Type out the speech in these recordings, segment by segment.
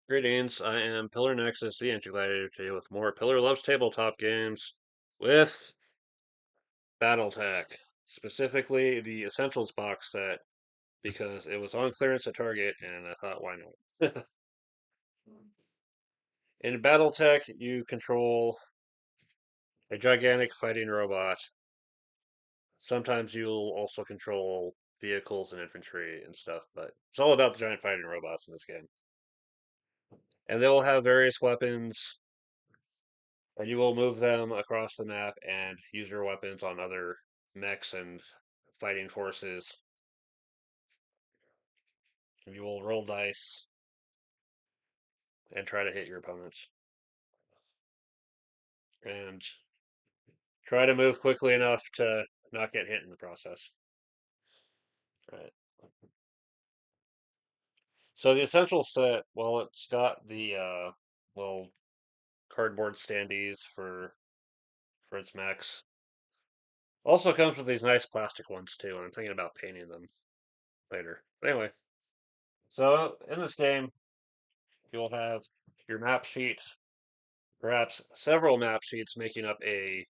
Greetings, I am Pillar Nexus, the Anti-Gladiator, today with more Pillar Loves Tabletop games with BattleTech, specifically the Essentials box set, because it was on clearance at Target, and I thought, why not? In BattleTech, you control a gigantic fighting robot. Sometimes you'll also control vehicles and infantry and stuff, but it's all about the giant fighting robots in this game. And they will have various weapons and you will move them across the map and use your weapons on other mechs and fighting forces. And you will roll dice and try to hit your opponents. And try to move quickly enough to not get hit in the process. Right. So the essential set, well, it's got the well cardboard standees for its mechs. Also comes with these nice plastic ones too, and I'm thinking about painting them later. Anyway, so in this game, you'll have your map sheet, perhaps several map sheets making up a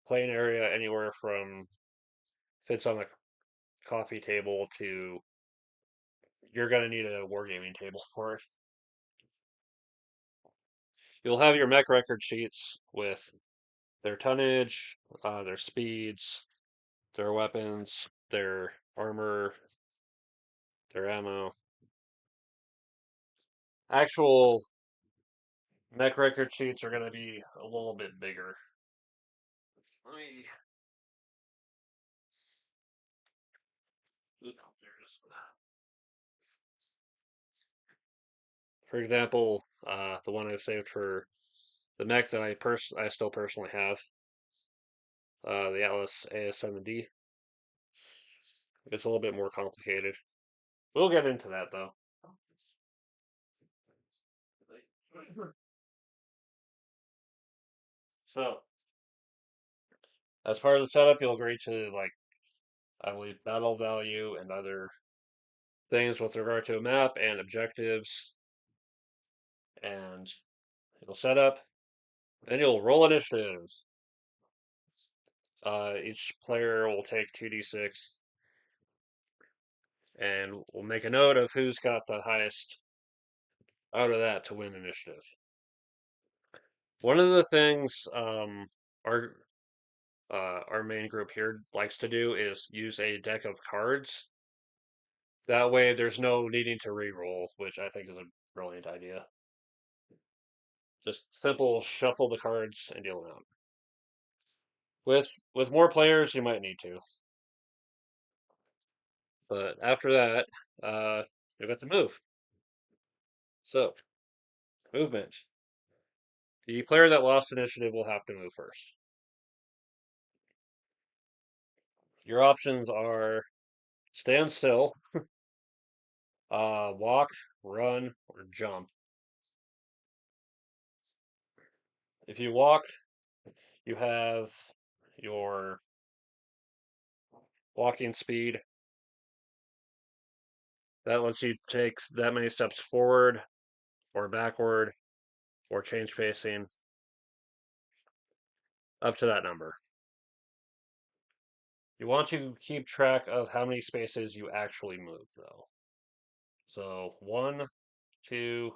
playing area anywhere from fits on a coffee table to you're going to need a wargaming table for it. You'll have your mech record sheets with their tonnage, their speeds, their weapons, their armor, their ammo. Actual mech record sheets are going to be a little bit bigger. Let me. For example, the one I've saved for the mech that I still personally have, the Atlas AS7D. It's a little bit more complicated. We'll get into that though. So, as part of the setup, you'll agree to I believe battle value and other things with regard to a map and objectives, and you'll set up, and you'll roll initiative. Each player will take 2d6, and we'll make a note of who's got the highest out of that to win initiative. One of the things our our main group here likes to do is use a deck of cards. That way, there's no needing to re-roll, which I think is a brilliant idea. Just simple shuffle the cards and deal them out. With more players, you might need to, but after that, you got to move. So, movement. The player that lost initiative will have to move first. Your options are stand still, walk, run, or jump. If you walk, you have your walking speed. That lets you take that many steps forward or backward or change pacing up to that number. You want to keep track of how many spaces you actually move, though. So 1, 2,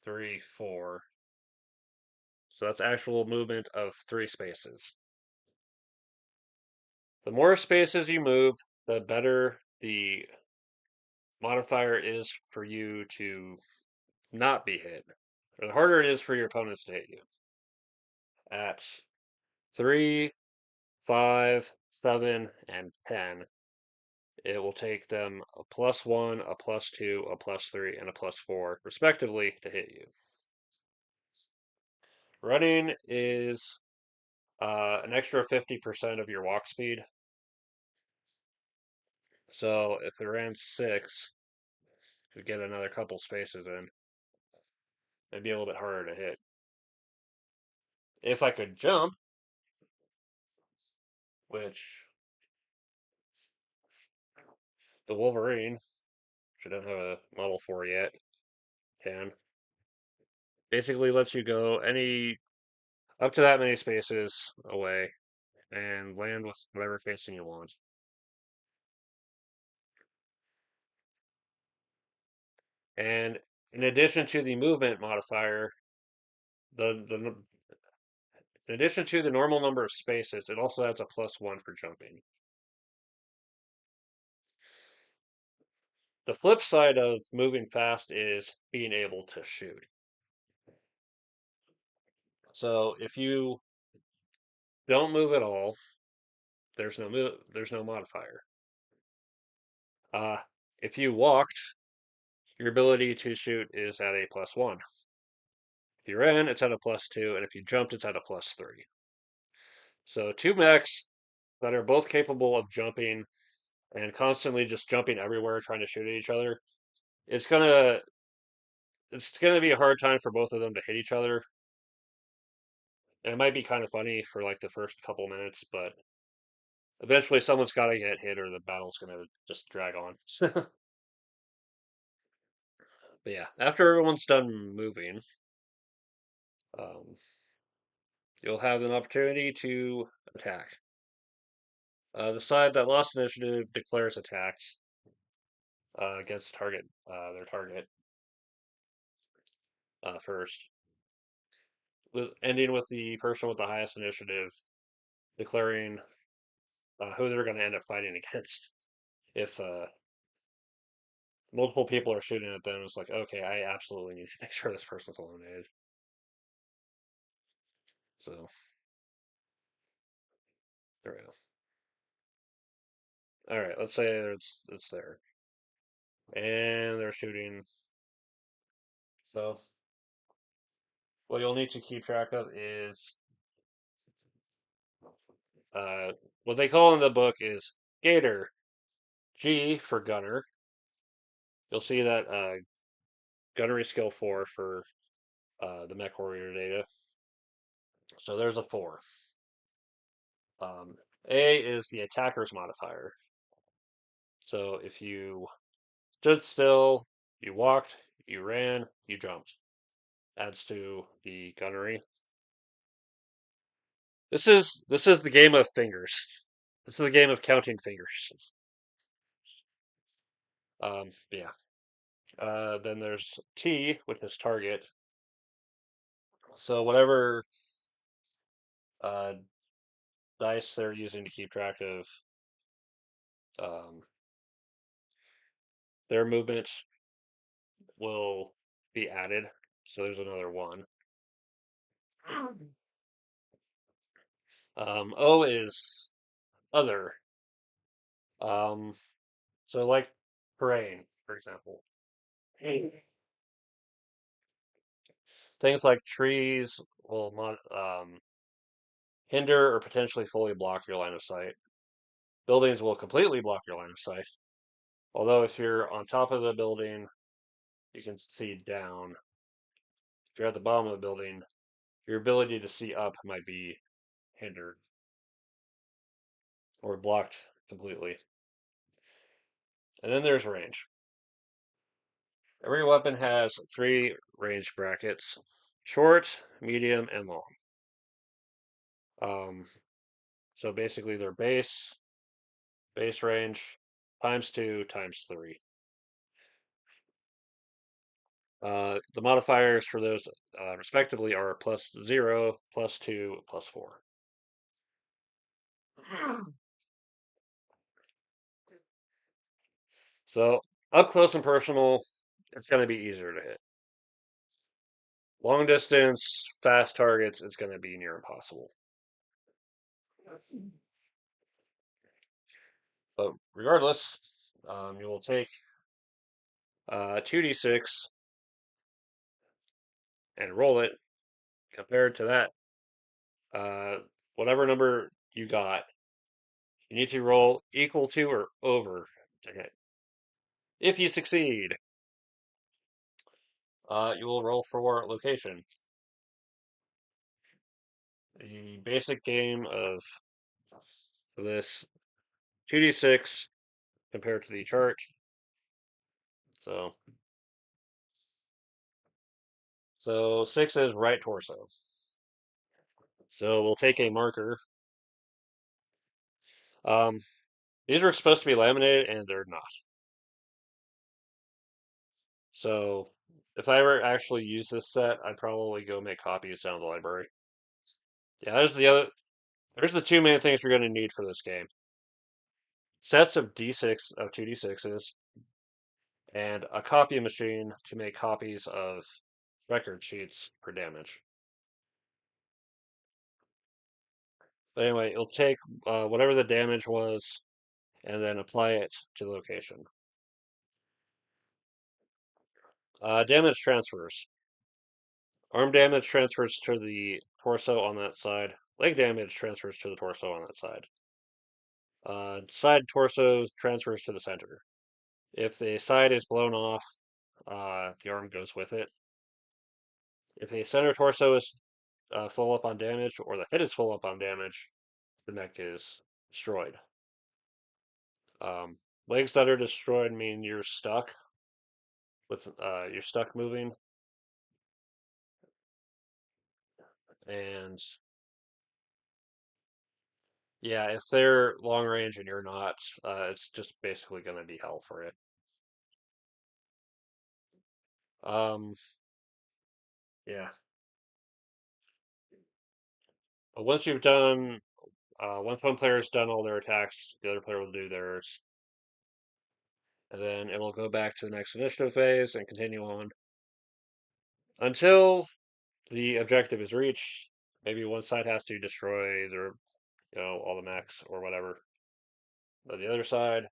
3, 4. So that's actual movement of 3 spaces. The more spaces you move, the better the modifier is for you to not be hit. Or the harder it is for your opponents to hit you. At 3, 5, 7, and 10, it will take them a +1, a +2, a +3, and a +4, respectively, to hit you. Running is an extra 50% of your walk speed. So if it ran 6, you get another couple spaces in. It'd be a little bit harder to hit. If I could jump, which the Wolverine, which I don't have a model for yet, and basically lets you go any up to that many spaces away and land with whatever facing you want. And in addition to the movement modifier, the in addition to the normal number of spaces, it also adds a +1 for jumping. The flip side of moving fast is being able to shoot. So if you don't move at all, there's no modifier. Uh, if you walked, your ability to shoot is at a +1. If you ran, it's at a +2, and if you jumped, it's at a +3. So two mechs that are both capable of jumping and constantly just jumping everywhere, trying to shoot at each other. It's gonna it's gonna be a hard time for both of them to hit each other. And it might be kind of funny for like the first couple minutes, but eventually someone's got to get hit, or the battle's gonna just drag on. But yeah, after everyone's done moving, um, you'll have an opportunity to attack. The side that lost initiative declares attacks against their target first, ending with the person with the highest initiative declaring who they're going to end up fighting against. If multiple people are shooting at them, it's like, okay, I absolutely need to make sure this person's eliminated. So there we go. All right, let's say it's there, and they're shooting. So what you'll need to keep track of is uh, what they call in the book is Gator. G for gunner. You'll see that gunnery skill 4 for the MechWarrior data. So there's a 4. Um, A is the attacker's modifier. So if you stood still, you walked, you ran, you jumped. Adds to the gunnery. This is the game of fingers. This is the game of counting fingers. Yeah. Then there's T, which is target. So whatever uh, dice they're using to keep track of um, their movement will be added. So there's another 1. O is other. Um, so like terrain, for example. Things like trees will hinder or potentially fully block your line of sight. Buildings will completely block your line of sight. Although if you're on top of the building, you can see down. If you're at the bottom of the building, your ability to see up might be hindered or blocked completely. And then there's range. Every weapon has 3 range brackets: short, medium, and long. Um, so basically their base range, times 2, times 3. The modifiers for those respectively are +0, +2, +4. So up close and personal, it's going to be easier to hit. Long distance, fast targets, it's going to be near impossible. But regardless, you will take 2d6 and roll it. Compared to that, whatever number you got, you need to roll equal to or over to hit. If you succeed, you will roll for location. The basic game of this 2d6 compared to the chart. So So 6 is right torso. So we'll take a marker. Um, these are supposed to be laminated, and they're not. So if I ever actually use this set, I'd probably go make copies down at the library. Yeah, there's the two main things you're going to need for this game. Sets of D6 of 2D6s and a copy machine to make copies of record sheets for damage. But anyway, it'll take whatever the damage was and then apply it to the location. Damage transfers. Arm damage transfers to the torso on that side. Leg damage transfers to the torso on that side. Side torso transfers to the center. If the side is blown off, the arm goes with it. If the center torso is full up on damage or the head is full up on damage, the mech is destroyed. Um, Legs that are destroyed mean you're stuck with you're stuck moving, and yeah, if they're long range and you're not, it's just basically going to be hell for it. Um, yeah. But once one player's done all their attacks, the other player will do theirs, and then it'll go back to the next initiative phase and continue on until the objective is reached. Maybe one side has to destroy all the mechs or whatever, but the other side,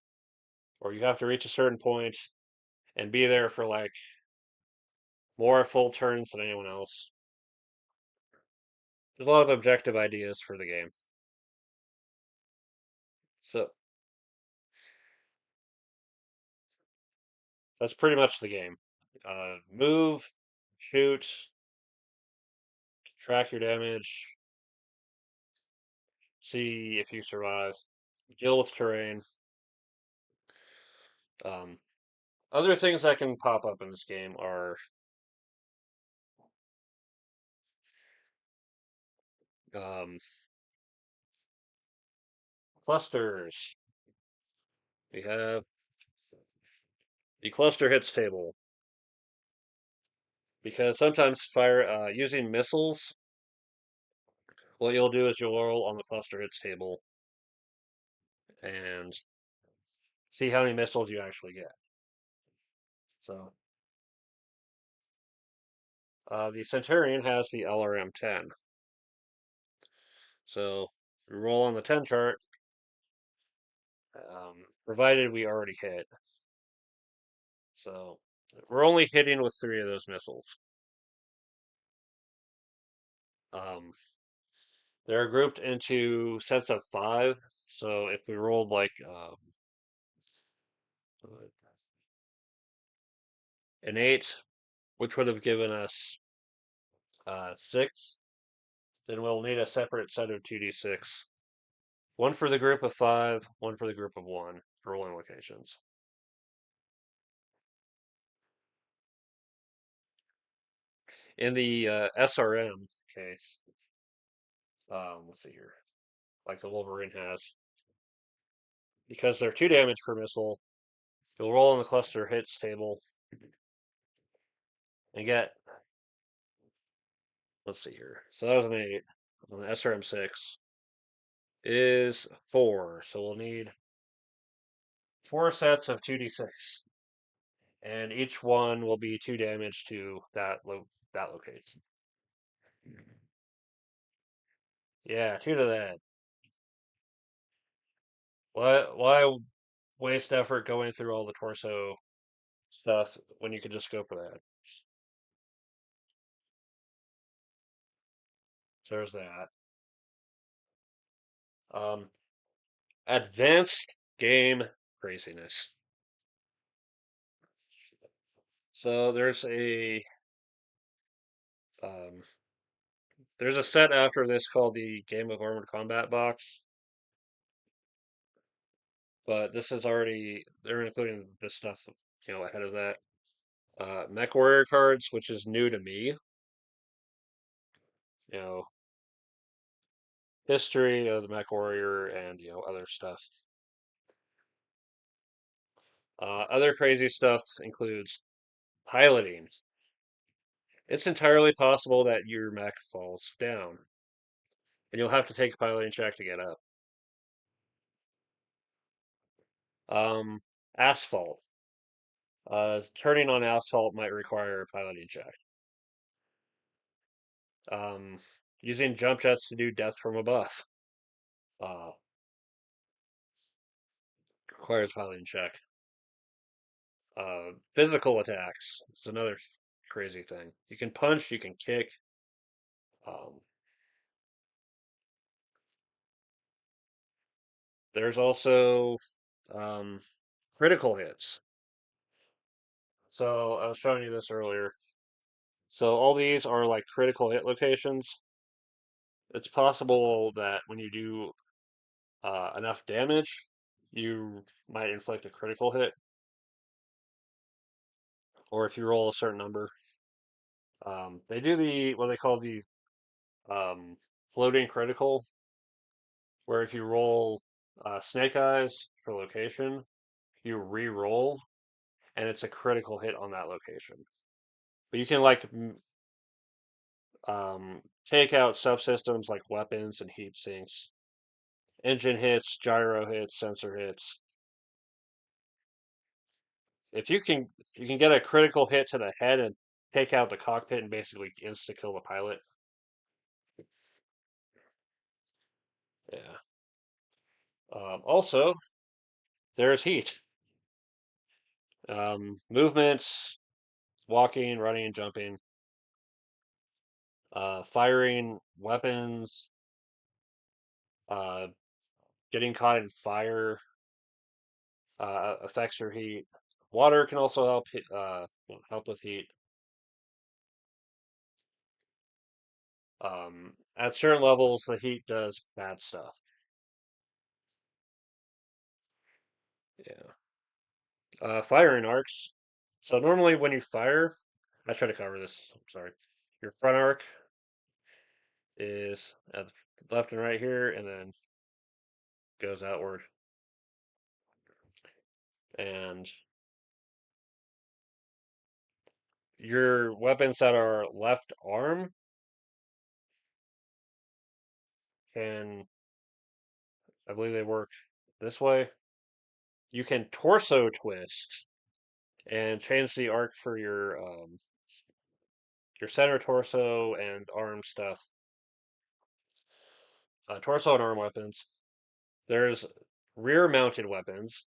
or you have to reach a certain point and be there for like more full turns than anyone else. There's a lot of objective ideas for the game. So that's pretty much the game. Move, shoot, track your damage, see if you survive, deal with terrain. Um, Other things that can pop up in this game are um, clusters. We have the cluster hits table because sometimes fire using missiles. What you'll do is you'll roll on the cluster hits table and see how many missiles you actually get. So the Centurion has the LRM-10. So we roll on the 10 chart, provided we already hit. So we're only hitting with 3 of those missiles. Um, they're grouped into sets of 5. So if we rolled like an 8, which would have given us 6, then we'll need a separate set of 2d6. One for the group of 5, one for the group of 1 for rolling locations. In the SRM case, let's see here, like the Wolverine has, because they're 2 damage per missile, you'll roll on the cluster hits table and get, let's see here. So that was an 8. On the SRM6 is 4. So we'll need 4 sets of 2d6. And each one will be 2 damage to that location. Yeah, 2 to that. Why waste effort going through all the torso stuff when you could just go for that? So there's that. Um, Advanced game craziness. So um, there's a set after this called the Game of Armored Combat box, but this is already they're including this stuff ahead of that. MechWarrior cards, which is new to me. you know, history of the MechWarrior and other stuff. Other crazy stuff includes piloting. It's entirely possible that your mech falls down, and you'll have to take a piloting check to get up. Um, Asphalt. Turning on asphalt might require a piloting check. Um, Using jump jets to do death from above uh, requires a piloting check. Physical attacks is another crazy thing. You can punch, you can kick. Um, there's also um, critical hits. So I was showing you this earlier. So all these are like critical hit locations. It's possible that when you do enough damage, you might inflict a critical hit, or if you roll a certain number. They do what they call the um, floating critical, where if you roll snake eyes for location, you re-roll, and it's a critical hit on that location. But you can like take out subsystems like weapons and heat sinks, engine hits, gyro hits, sensor hits. You can get a critical hit to the head and take out the cockpit and basically insta kill the pilot. Yeah. Also, there's heat. Movements, walking, running, jumping, firing weapons, uh, getting caught in fire affects your heat. Water can also help with heat. At certain levels, the heat does bad stuff. Yeah. Firing arcs. So normally when you fire, I try to cover this. I'm sorry. Your front arc is at the left and right here, and then goes outward. And your weapons that are left arm can, I believe they work this way. You can torso twist and change the arc for your center torso and arm stuff. Torso and arm weapons. There's rear mounted weapons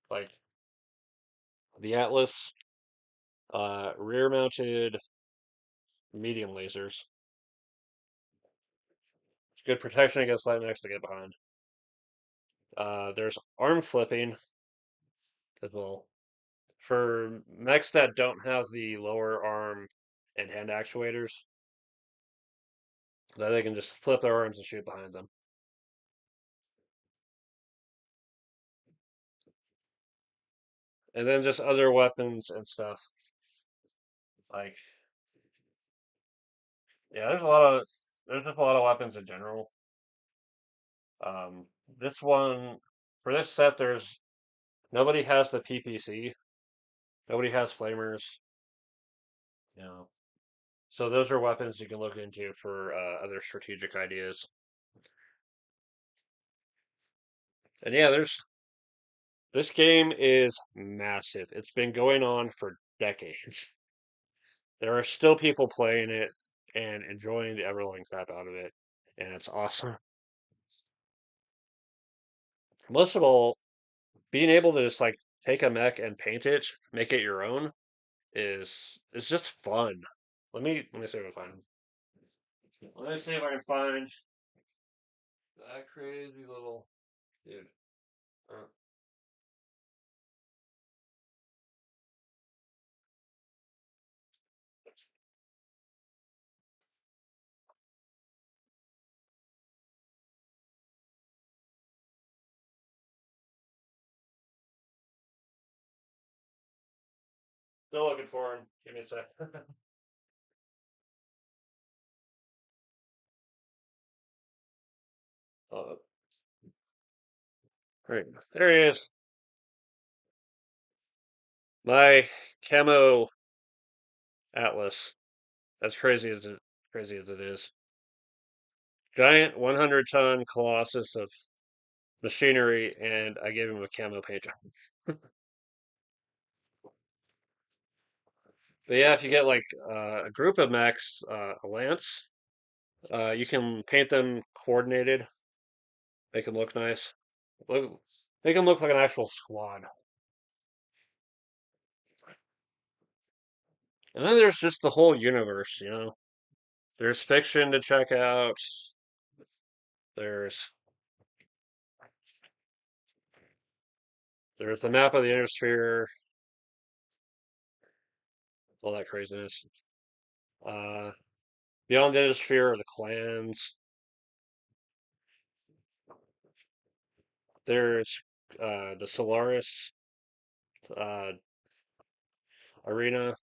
like the Atlas, rear mounted medium lasers. It's good protection against light mechs to get behind. There's arm flipping as well. For mechs that don't have the lower arm and hand actuators, that they can just flip their arms and shoot behind them. And then just other weapons and stuff. Like, yeah, there's just a lot of weapons in general. Um, this one for this set, there's nobody has the PPC. Nobody has flamers. You know, so those are weapons you can look into for other strategic ideas. And yeah, there's this game is massive. It's been going on for decades. There are still people playing it and enjoying the ever loving crap out of it, and it's awesome. Most of all, being able to just like take a mech and paint it, make it your own, is just fun. Let me see if I can find. Let me see if I can find that crazy little dude. Uh, Still looking for him. Give me a sec. Uh, right, there he is. My camo Atlas. As crazy as it is. Giant 100-ton colossus of machinery, and I gave him a camo paint job. But yeah, if you get like a group of mechs, a lance, you can paint them coordinated, make them look nice, look, make them look like an actual squad. And then there's just the whole universe, you know. There's fiction to check out. There's there's the map of the inner sphere, all that craziness. Uh, Beyond the inner sphere are the clans. There's the Solaris uh, arena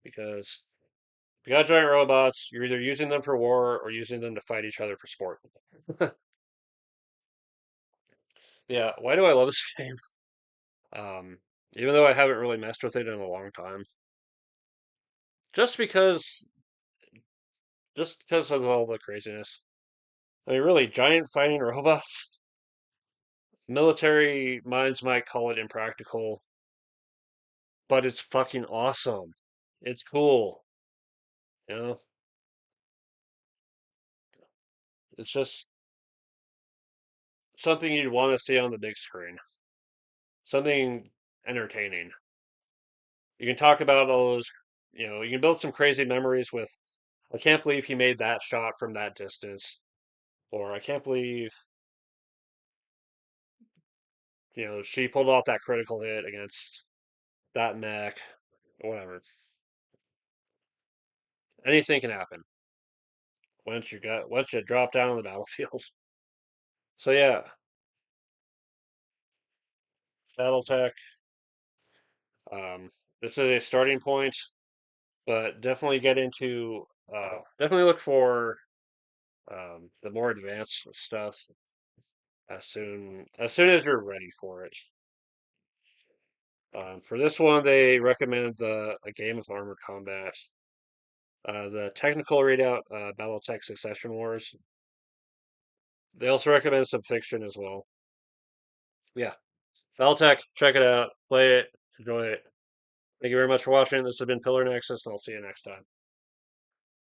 because if you got giant robots, you're either using them for war or using them to fight each other for sport. Yeah, why do I love this game? Um, Even though I haven't really messed with it in a long time, just because, just because of all the craziness. I mean, really, giant fighting robots. Military minds might call it impractical, but it's fucking awesome. It's cool. You know, it's just something you'd want to see on the big screen. Something entertaining. You can talk about all those, you can build some crazy memories with, I can't believe he made that shot from that distance. Or I can't believe, she pulled off that critical hit against that mech. Whatever. Anything can happen once you drop down on the battlefield. So yeah, BattleTech. Um, this is a starting point, but definitely definitely look for the more advanced stuff as soon as you're ready for it. For this one, they recommend a game of armored combat. The technical readout, BattleTech Succession Wars. They also recommend some fiction as well. Yeah, BattleTech, check it out, play it, enjoy it. Thank you very much for watching. This has been Pillar Nexus, and I'll see you next time.